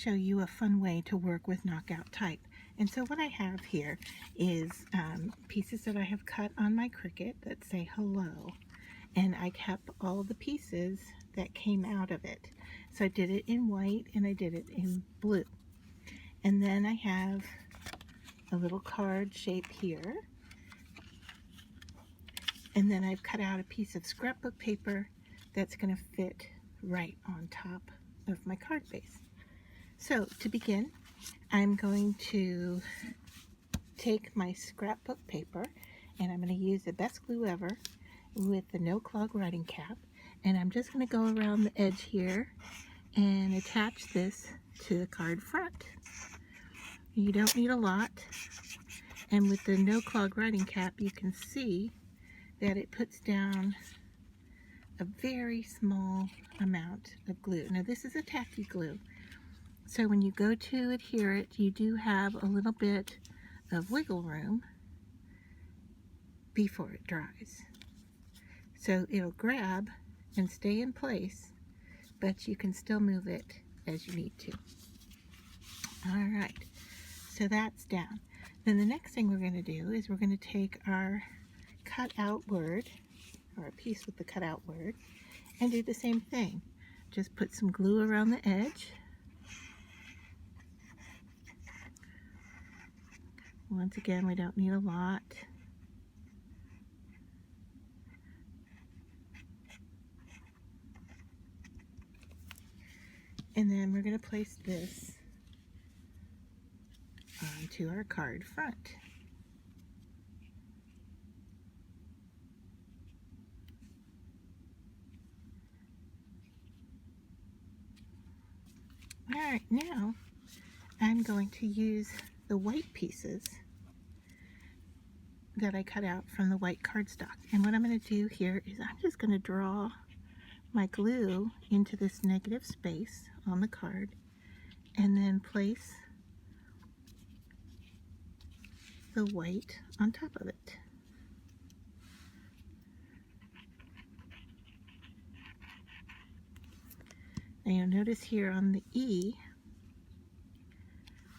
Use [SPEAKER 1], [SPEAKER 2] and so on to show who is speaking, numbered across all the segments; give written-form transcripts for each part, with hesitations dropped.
[SPEAKER 1] show you a fun way to work with knockout type. And so what I have here is pieces that I have cut on my Cricut that say hello. And I kept all the pieces that came out of it. So I did it in white and I did it in blue. And then I have a little card shape here. And then I've cut out a piece of scrapbook paper that's going to fit right on top of my card base. So to begin, I'm going to take my scrapbook paper and I'm going to use the best glue ever with the No-clog writing cap, and I'm just going to go around the edge here and attach this to the card front. You don't need a lot, and with the No-clog writing cap you can see that it puts down a very small amount of glue. Now this is a tacky glue, so when you go to adhere it, you do have a little bit of wiggle room before it dries. So it'll grab and stay in place, but you can still move it as you need to. Alright, so that's down. Then the next thing we're going to do is we're going to take our cut out word, or a piece with the cut out word, and do the same thing. Just put some glue around the edge. Once again, we don't need a lot. And then we're going to place this onto our card front. Alright, now I'm going to use the white pieces that I cut out from the white cardstock. And what I'm going to do here is I'm just going to draw my glue into this negative space on the card and then place the white on top of it. Now you'll notice here on the E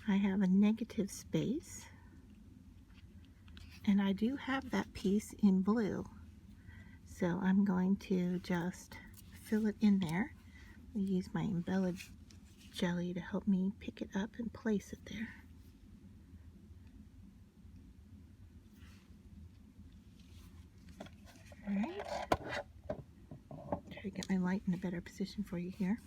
[SPEAKER 1] I have a negative space, and I do have that piece in blue, so I'm going to just fill it in there. I use my Embellie jelly to help me pick it up and place it there. Alright, try to get my light in a better position for you here.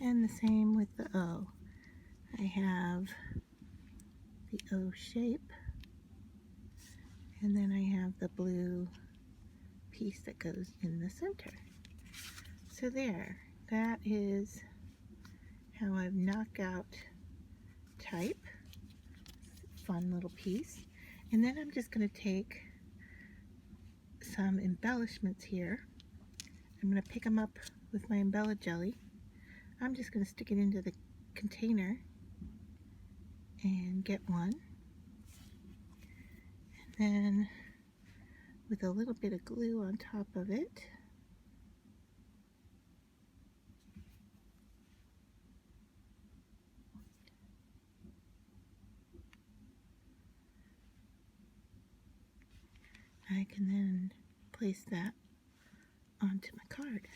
[SPEAKER 1] And the same with the O. I have the O shape, and then I have the blue piece that goes in the center. So there, that is how I've knocked out type. Fun little piece. And then I'm just going to take some embellishments here. I'm going to pick them up with my Embellie jelly. I'm just going to stick it into the container and get one. And then with a little bit of glue on top of it, I can then place that onto my card.